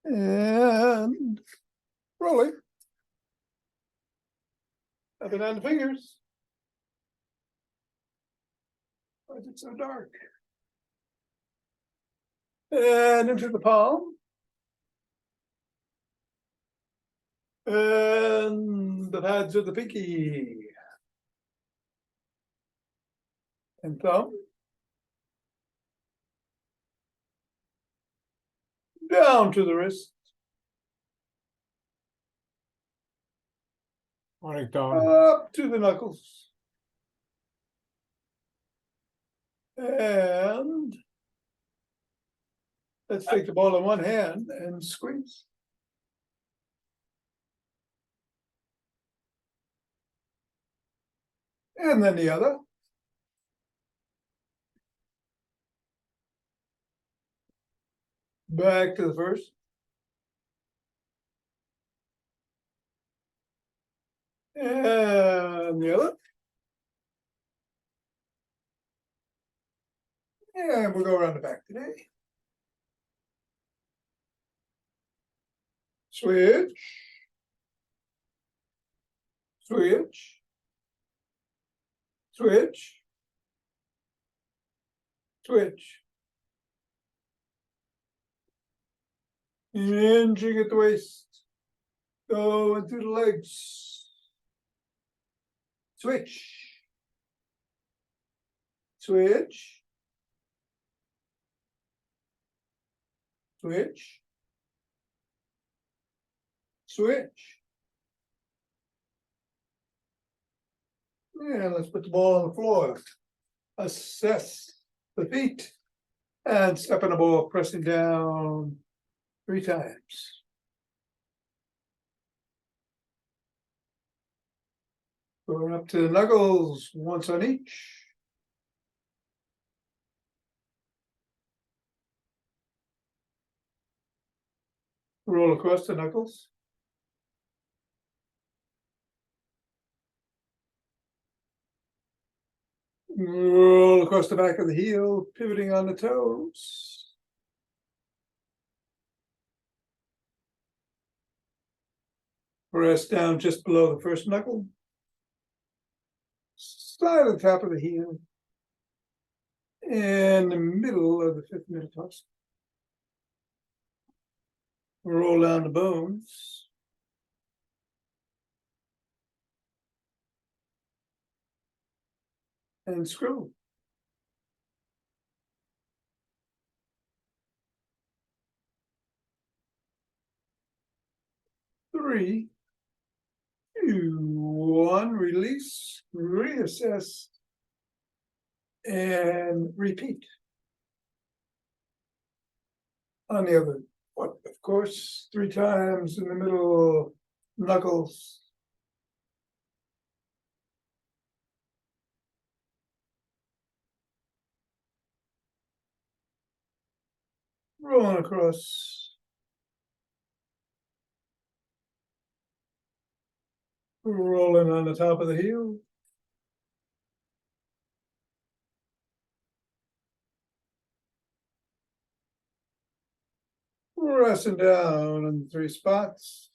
And rolling. Up and down the fingers. Why is it so dark? And into the palm. And the pads of the pinky. And thumb. Down to the wrist. Morning, Tom. Up to the knuckles. And let's take the ball in one hand and squeeze. And then the other. Back to the first. And the other. And we'll go around the back today. Switch. Switch. Switch. Switch. Hinging at the waist. Going through the legs. Switch. Switch. Switch. Switch. And let's put the ball on the floor. Assess the feet. And step in the ball, pressing down 3 times. Going up to the knuckles, once on each. Roll across the knuckles. Roll across the back of the heel, pivoting on the toes. Press down just below the first knuckle. Slide at the top of the heel. And the middle of the 5th metatarsal. Roll down the bones. And screw. Three, 2, 1, release, reassess, and repeat. On the other foot, of course, 3 times in the middle, knuckles. Rolling across. Rolling on the top of the heel. Pressing down in 3 spots.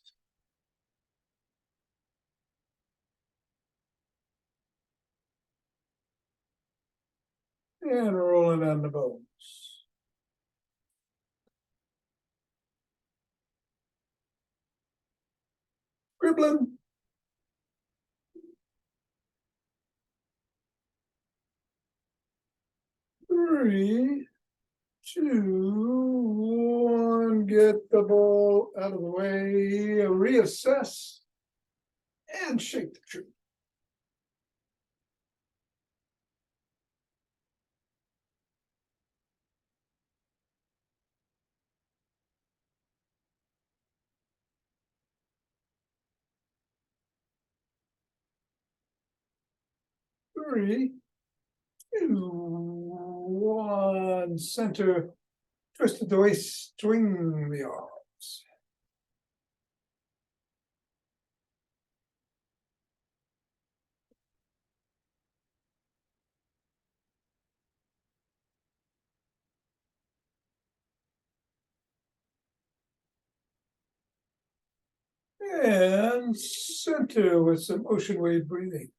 And rolling on the bones. Scribbling. Three, 2, 1, get the ball out of the way, reassess, and shake the tree. Three, 2, 1, center, twist at the waist, swing the arms. And center with some ocean wave breathing.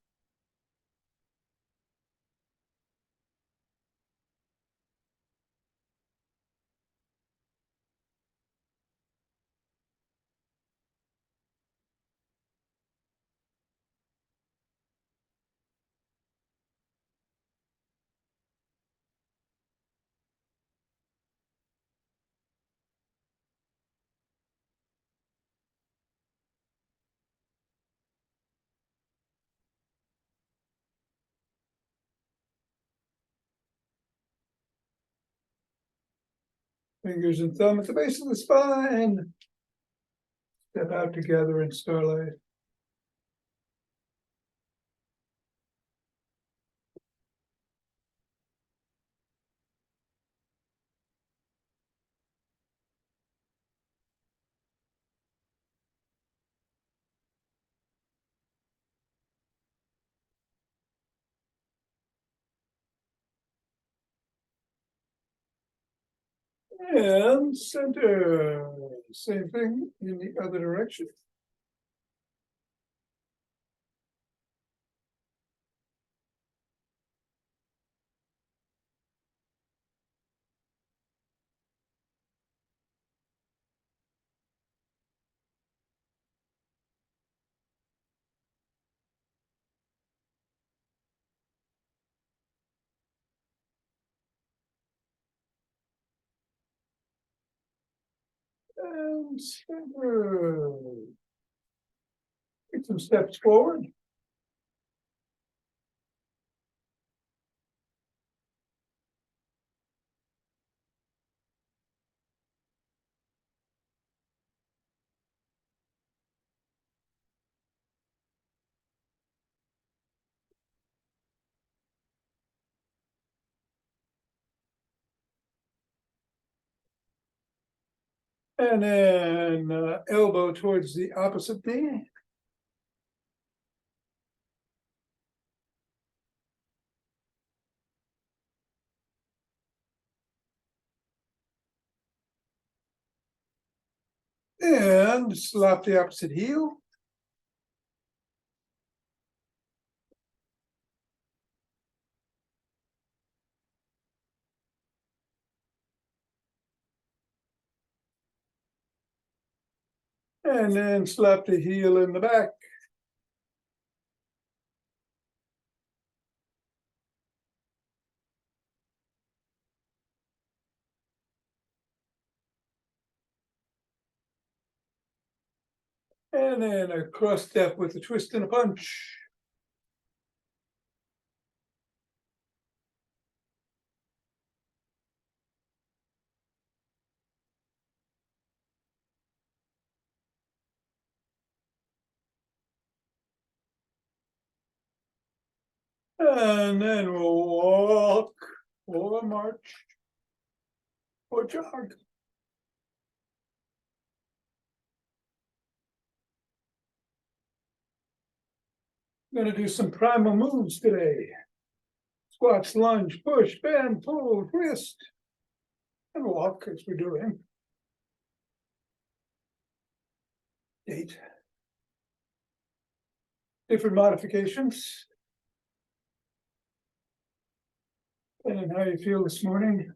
Fingers and thumb at the base of the spine. Step out together in starlight. And center. Same thing in the other direction. And center. Take some steps forward. And then elbow towards the opposite knee. And slap the opposite heel. And then slap the heel in the back. And then a cross step with a twist and a punch. And then we'll walk or march or jog. I'm going to do some primal moves today. Squats, lunge, push, bend, pull, twist, and walk as we're doing. 8. Different modifications. Depending on how you feel this morning.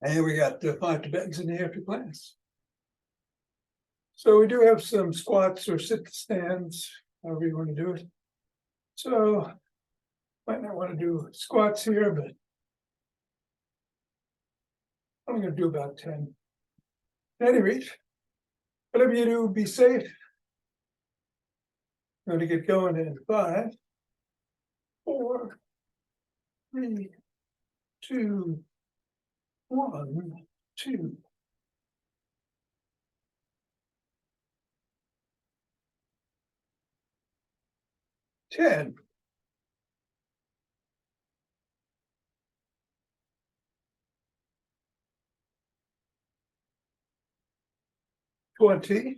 And we got 5 Tibetans in the after class. So we do have some squats or sit stands, however you want to do it. So might not want to do squats here, but I'm going to do about 10. At any rate, whatever you do, be safe. I'm going to get going in 5, 4, 3, 2, 1, 2. 10. 20.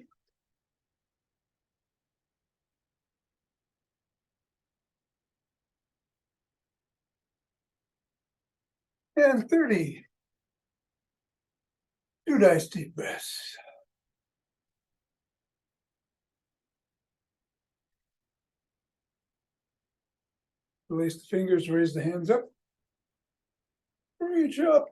30. 2 nice deep breaths. Release the fingers, raise the hands up. Reach up.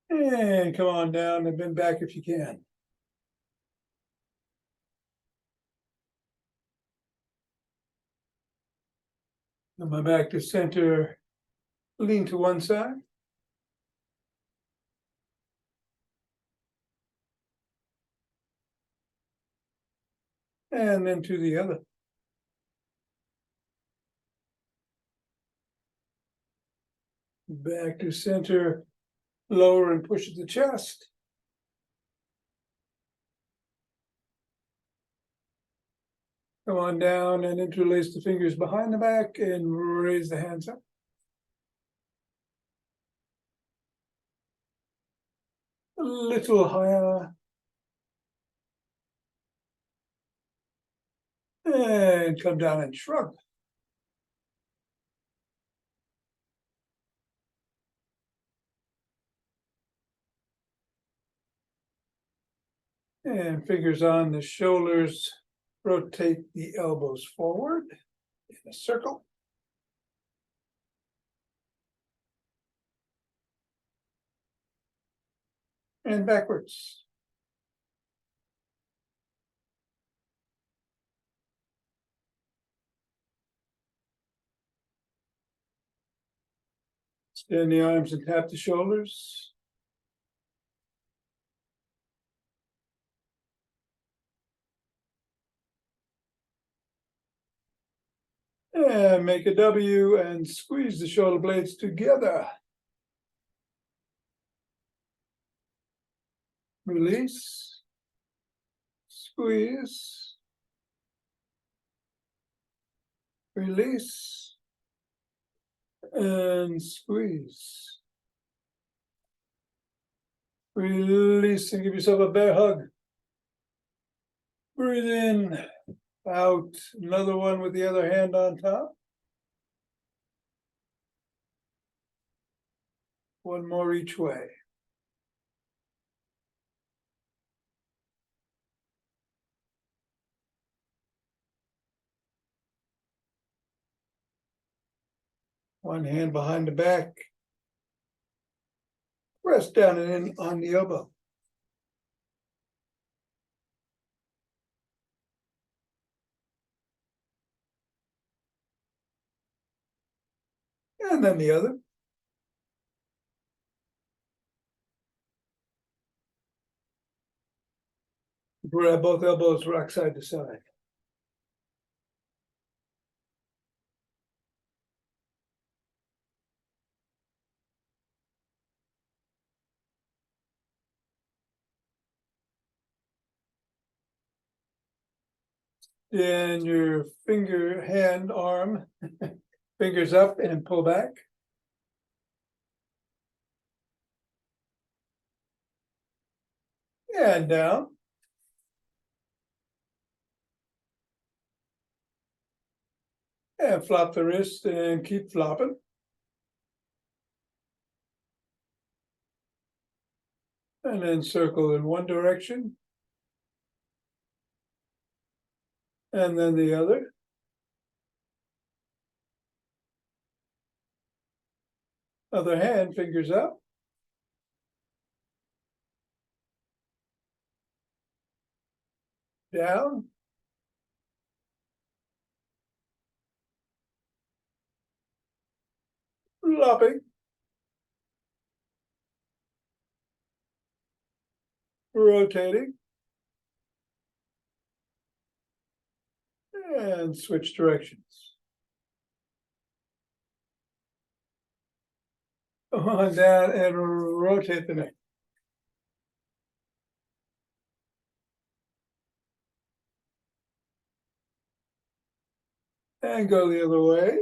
And come on down and bend back if you can. Come on back to center. Lean to one side. And then to the other. Back to center. Lower and push at the chest. Come on down and interlace the fingers behind the back and raise the hands up. A little higher. And come down and shrug. And fingers on the shoulders. Rotate the elbows forward in a circle. And backwards. Extend the arms and tap the shoulders. And make a W and squeeze the shoulder blades together. Release. Squeeze. Release. And squeeze. Release and give yourself a bear hug. Breathe in, out. Another one with the other hand on top. One more each way. One hand behind the back. Rest down and in on the elbow. And then the other. Grab both elbows, rock side to side. And your finger, hand, arm, fingers up and pull back. And down. And flop the wrist and keep flopping. And then circle in one direction. And then the other. Other hand, fingers up. Down. Flopping. Rotating. And switch directions. Come on down and rotate the neck. And go the other way.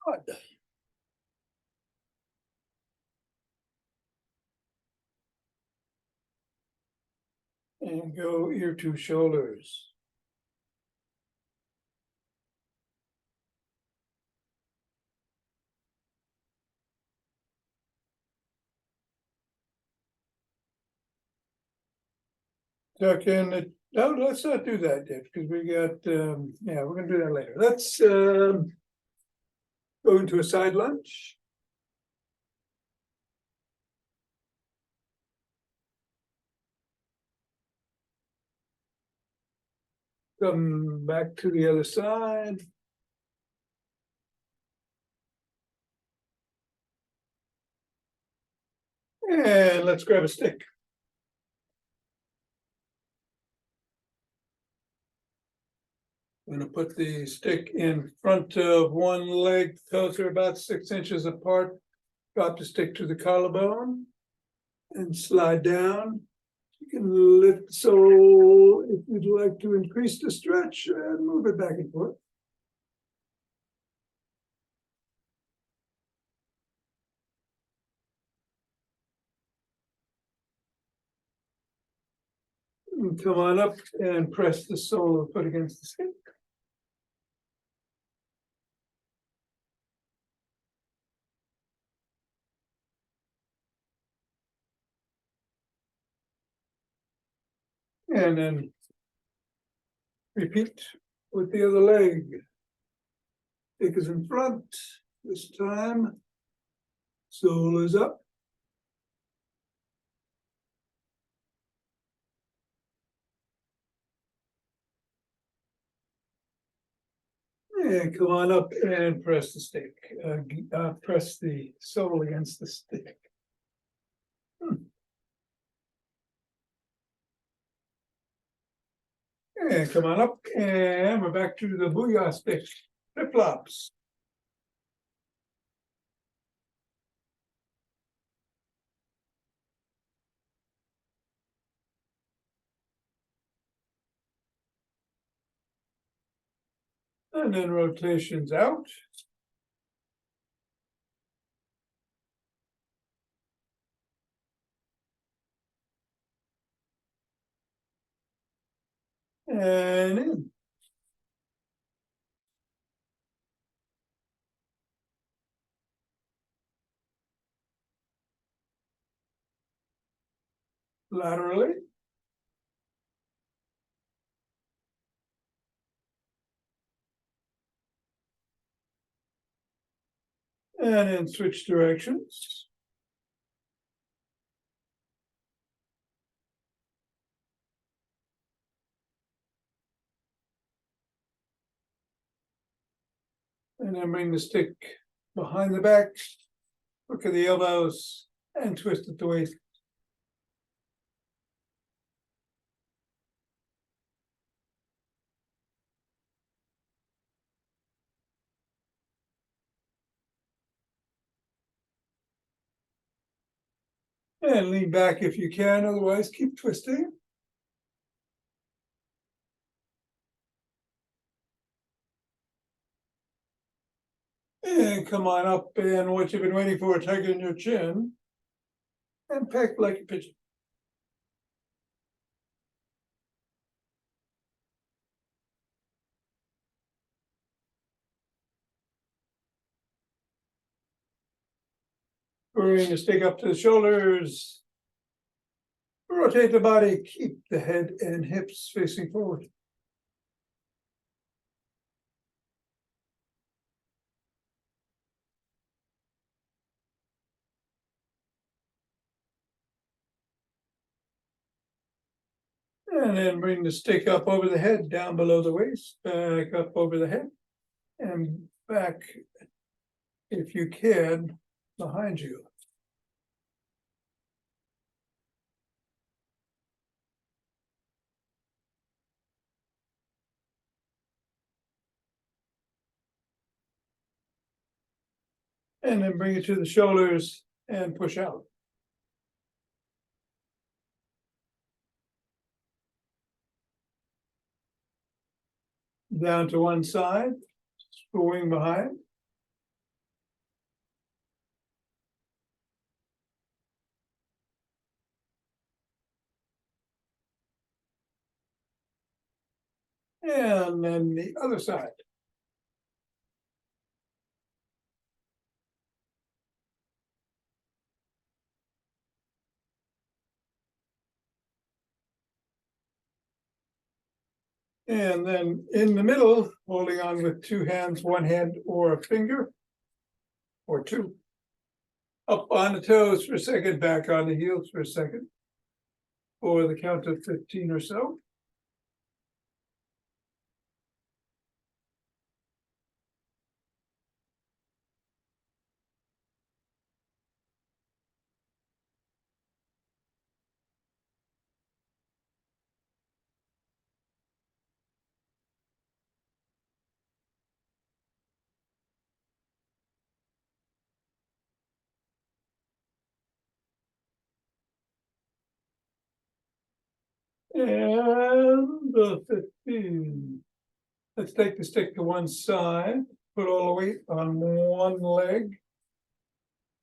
Good. And go ear to shoulders. Tuck in the, no, let's not do that yet, because we got, yeah, we're gonna do that later. Let's go into a side lunge. Come back to the other side. And let's grab a stick. I'm gonna put the stick in front of one leg, toes are about 6 inches apart. Drop the stick to the collarbone and slide down. You can lift the sole if you'd like to increase the stretch and move it back and forth. And come on up and press the sole of the foot against the stick. And then repeat with the other leg. Stick is in front this time. Sole is up. And come on up and press the stick. Press the sole against the stick. And come on up, and we're back to the Booyah stick. Flip-flops. And then rotations out. And in. Laterally. And then switch directions. And then bring the stick behind the back. Look at the elbows and twist at the waist. And lean back if you can, otherwise keep twisting. And come on up, and what you've been waiting for, tuck in your chin. And peck like a pigeon. Bring the stick up to the shoulders. Rotate the body, keep the head and hips facing forward. And then bring the stick up over the head, down below the waist, back up over the head, and back, if you can, behind you. And then bring it to the shoulders and push out. Down to one side, swing behind. And then the other side. And then in the middle, holding on with two hands, one hand or a finger, or two. Up on the toes for a second, back on the heels for a second. For the count of 15 or so. And the 15. Let's take the stick to one side, put all the weight on one leg.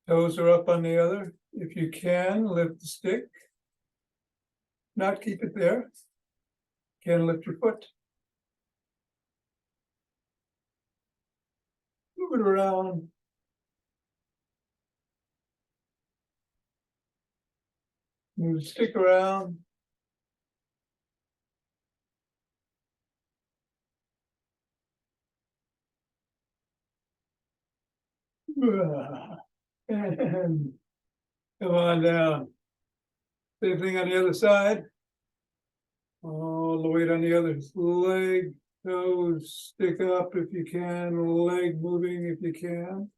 Toes are up on the other. If you can, lift the stick. Not keep it there. Can lift your foot. Move it around. Move the stick around. And come on down. Same thing on the other side. All the weight on the other leg, toes stick up if you can, leg moving if you can.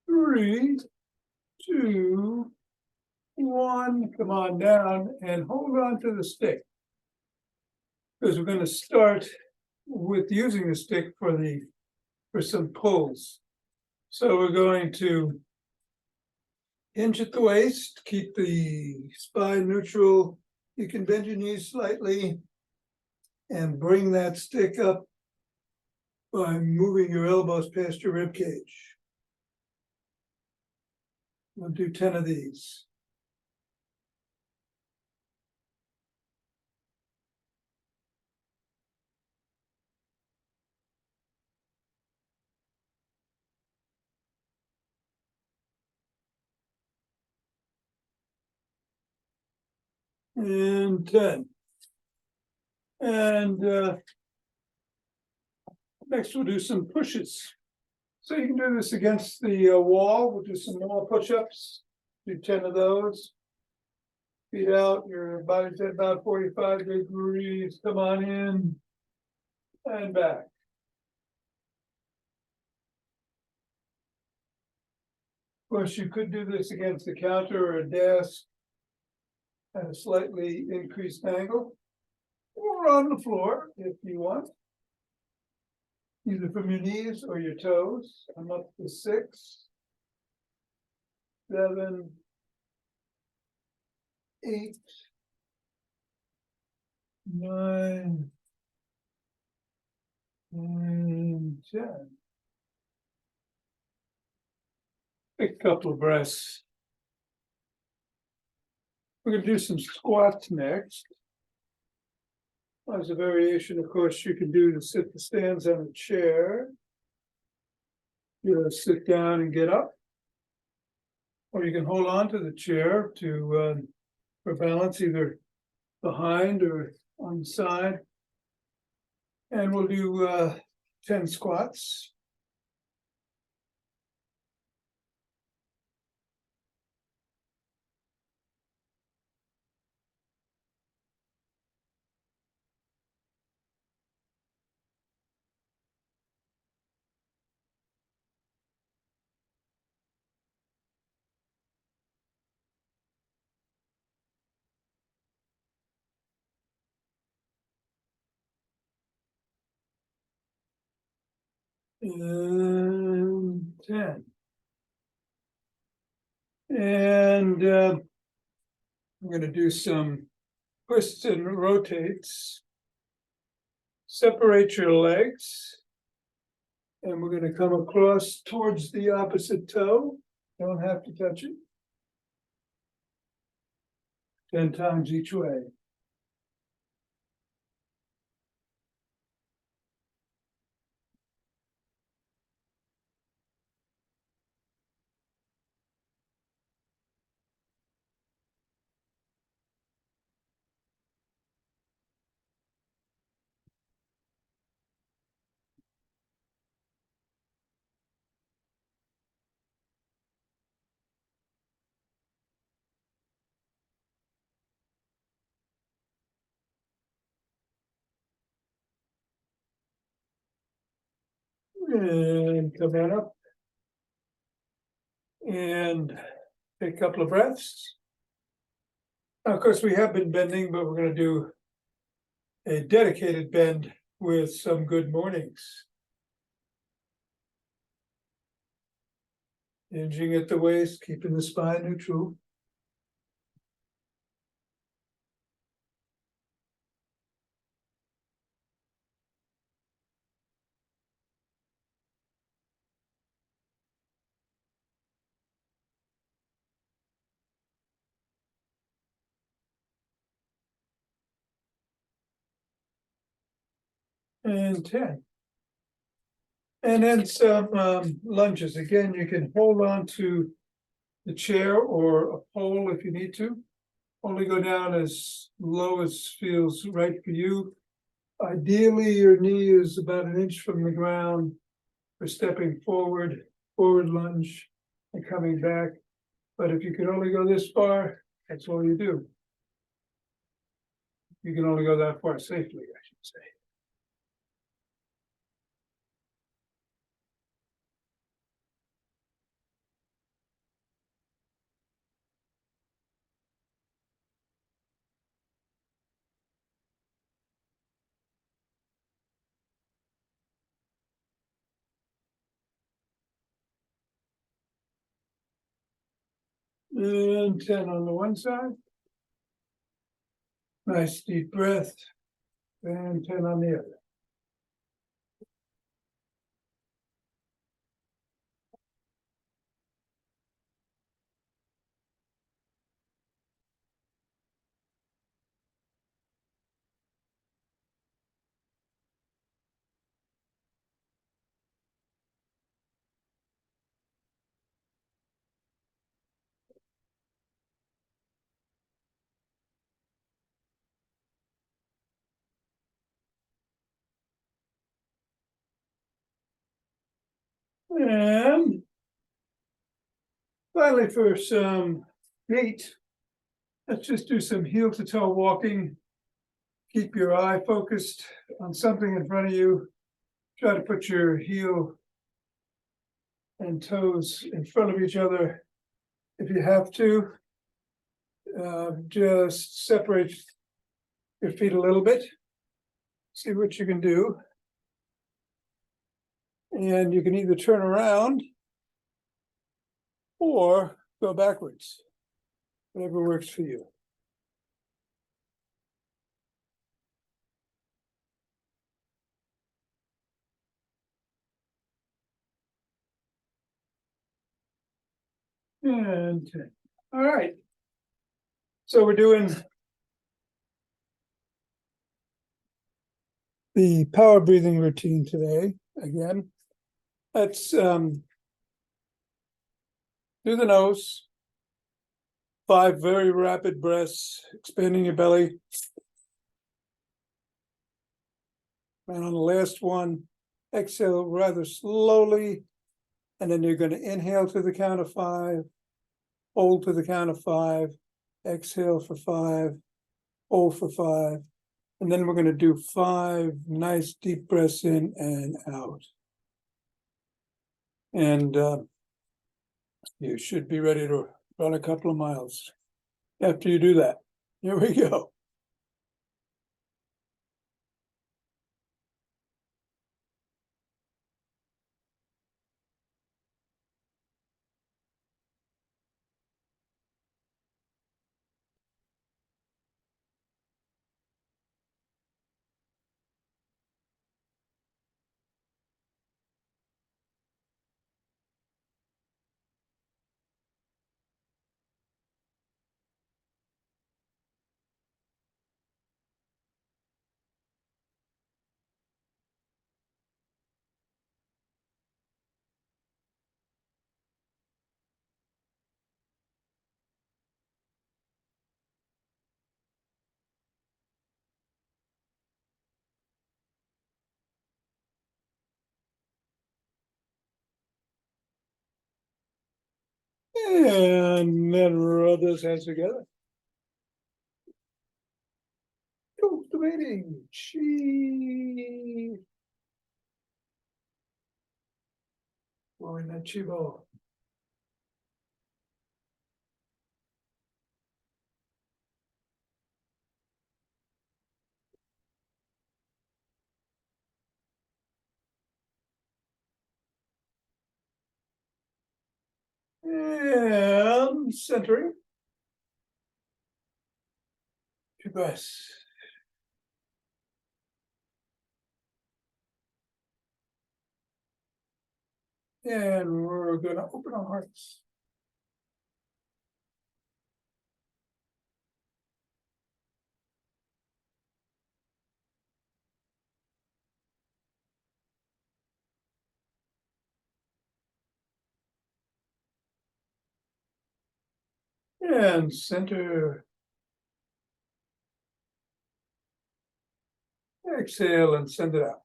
Three, two, one, come on down and hold on to the stick. Because we're going to start with using the stick for some pulls. So we're going to hinge at the waist, keep the spine neutral. You can bend your knees slightly and bring that stick up by moving your elbows past your rib cage. We'll do 10 of these. And 10. And next we'll do some pushes. So you can do this against the wall. We'll do some more push-ups. Do 10 of those. Feet out, your body's at about 45 degrees. Come on in and back. Of course, you could do this against a counter or a desk at a slightly increased angle, or on the floor if you want, either from your knees or your toes. I'm up to 6, 7, 8, 9, and 10. A couple of breaths. We're going to do some squats next. As a variation, of course, you can do to sit the stands on a chair. You sit down and get up. Or you can hold on to the chair for balance, either behind or on the side. And we'll do 10 squats. And 10. And I'm going to do some twists and rotates. Separate your legs. And we're going to come across towards the opposite toe. Don't have to touch it. 10 times each way. And come on up. And take a couple of breaths. Now, of course, we have been bending, but we're going to do a dedicated bend with some good mornings. Hinging at the waist, keeping the spine neutral. And 10. And then some lunges. Again, you can hold on to the chair or a pole if you need to. Only go down as low as feels right for you. Ideally, your knee is about an inch from the ground for stepping forward, forward lunge, and coming back. But if you can only go this far, that's all you do. You can only go that far safely, I should say. And 10 on the one side. Nice deep breath. And 10 on the other. And finally, for some feet, let's just do some heel to toe walking. Keep your eye focused on something in front of you. Try to put your heel and toes in front of each other if you have to. Just separate your feet a little bit. See what you can do. And you can either turn around or go backwards, whatever works for you. And 10. All right. So we're doing the power breathing routine today. Again, let's through the nose, 5 very rapid breaths, expanding your belly. And on the last one, exhale rather slowly. And then you're going to inhale to the count of 5, hold to the count of 5, exhale for 5, hold for 5. And then we're going to do 5 nice deep breaths in and out. And you should be ready to run a couple of miles after you do that. Here we go. And then rub those hands together. Cultivating chi. Blowing that chi ball. And centering. 2 breaths. And we're going to open our hearts. And center. Exhale and send it out.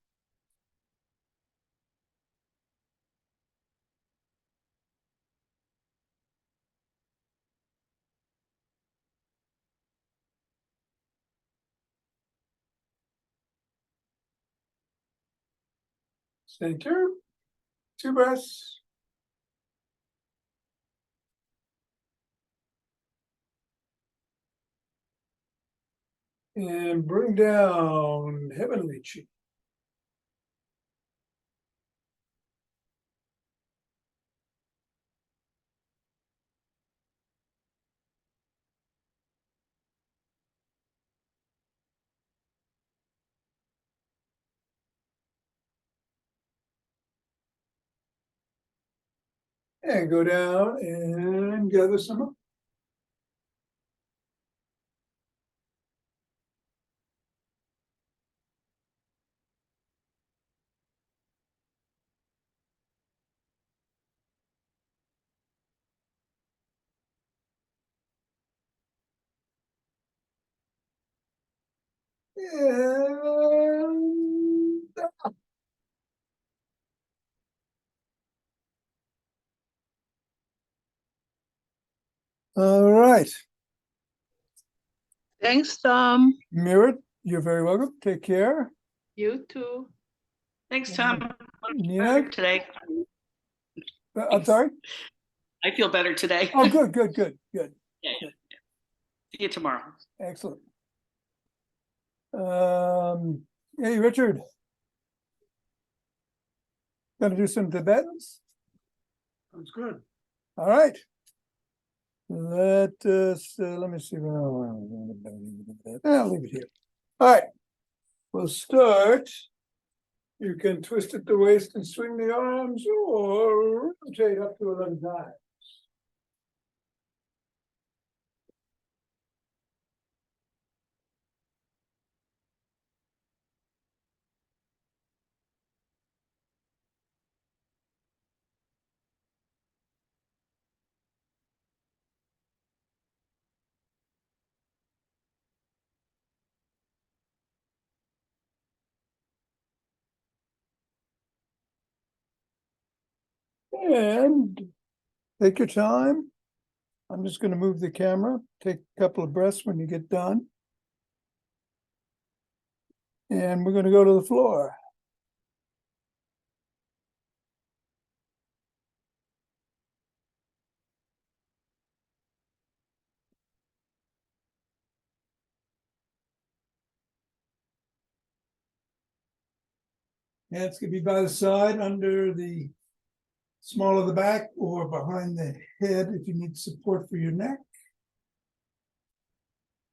Center. 2 breaths. And bring down heavenly chi. And go down and gather some up. And all right. Thanks, Tom. Mirror, you're very welcome. Take care. You too. Thanks, Tom. Nina, Today. I'm sorry. I feel better today. Oh, good. Yeah. See you tomorrow. Excellent. Hey, Richard. Gonna do some Tibetans? Sounds good. All right. Let us, let me see. I'll leave it here. All right. We'll start. You can twist at the waist and swing the arms or rotate up to 11 times. And take your time. I'm just going to move the camera. Take a couple of breaths when you get done. And we're going to go to the floor. Hands can be by the side, under the small of the back, or behind the head if you need support for your neck.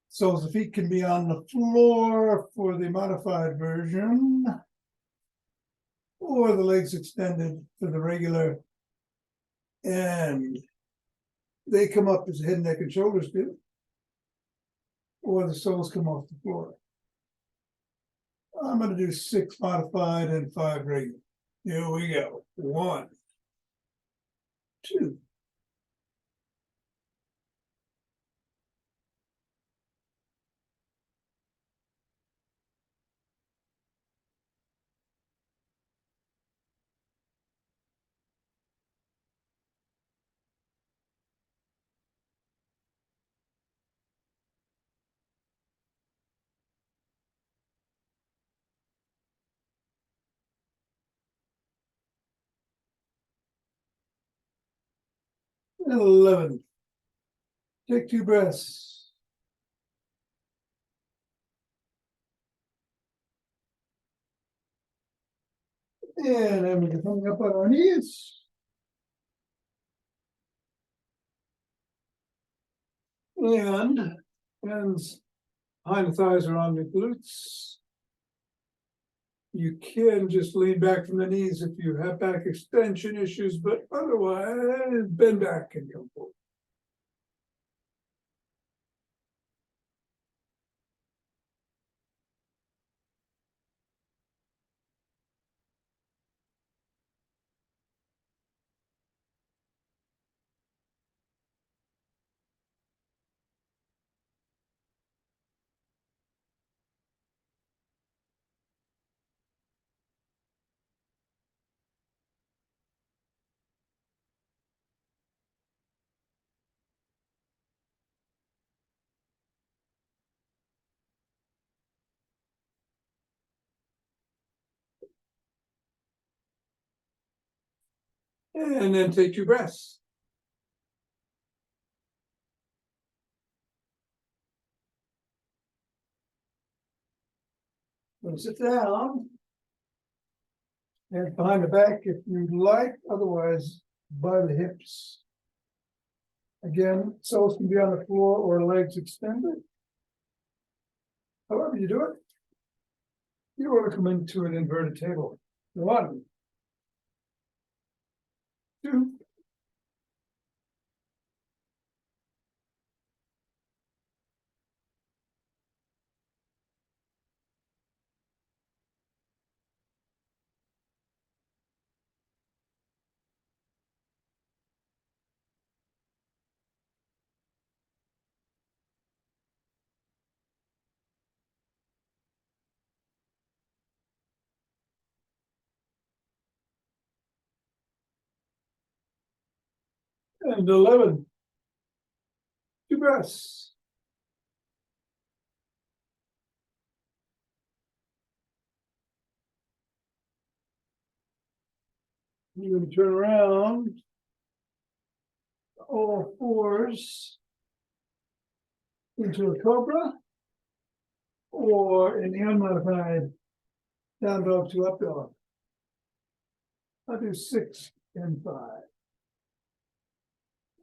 Soles of feet can be on the floor for the modified version, or the legs extended for the regular. And they come up as head, neck, and shoulders do, or the soles come off the floor. I'm going to do 6 modified and 5 regular. Here we go. 1, 2, And 11. Take 2 breaths. And then we're coming up on our knees. And hands behind the thighs are on the glutes. You can just lean back from the knees if you have back extension issues, but otherwise bend back and come forward. And then take 2 breaths. Then sit down. Hands behind the back if you'd like, otherwise by the hips. Again, soles can be on the floor or legs extended. However you do it, you want to come into an inverted table. 1, 2, and 11. 2 breaths. You're going to turn around all fours into a cobra, or in the unmodified down dog to up dog. I'll do 6 and 5.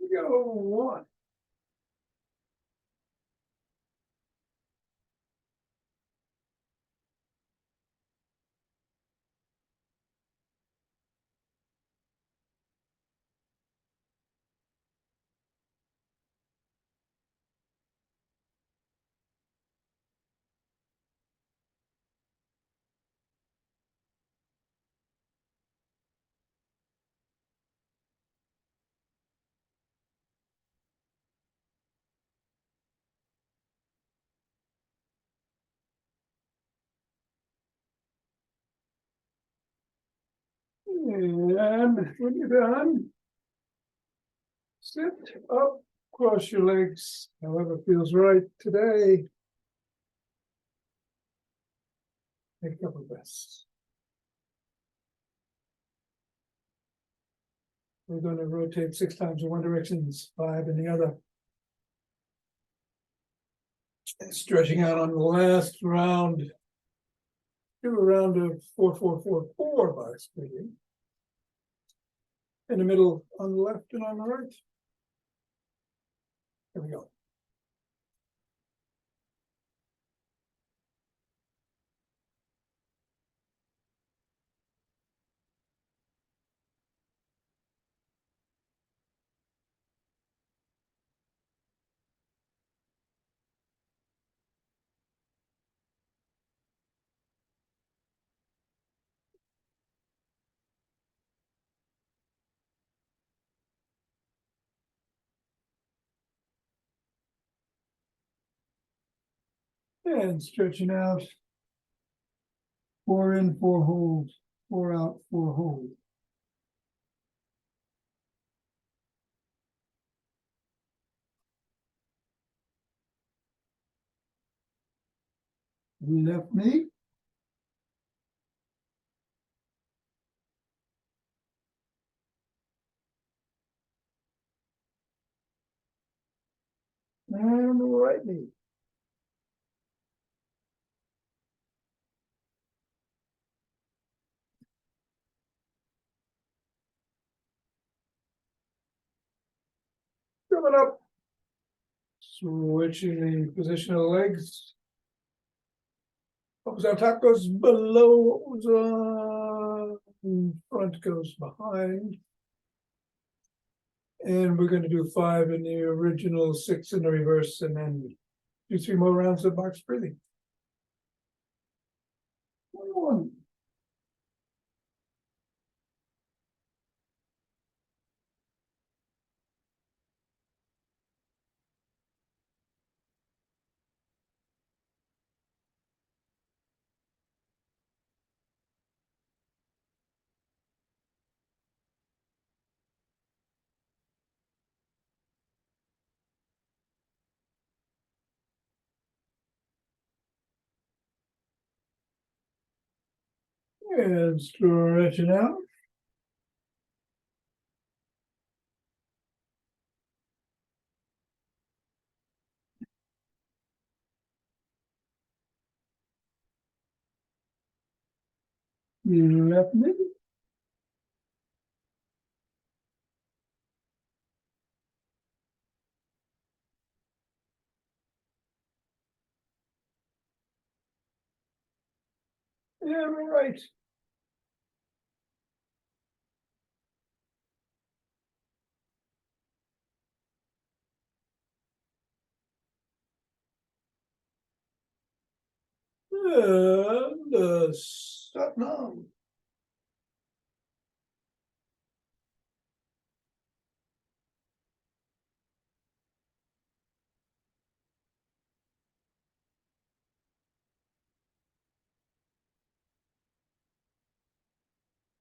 We go 1. And when you're done, sit up, cross your legs, however feels right today. Take a couple of breaths. We're going to rotate 6 times in one direction, 5 in the other. And stretching out on the last round. Do a round of 4-4-4-4 by splitting. In the middle on the left and on the right. There we go. And stretching out. 4 in, 4 hold, 4 out, 4 hold. Left knee. And right knee. Coming up. Switching the position of the legs. What was on top goes below, what was front goes behind. And we're gonna do 5 in the original, 6 in the reverse, and then do 3 more rounds of box breathing. 1. And stretching out. Left knee. And right. And Satnam.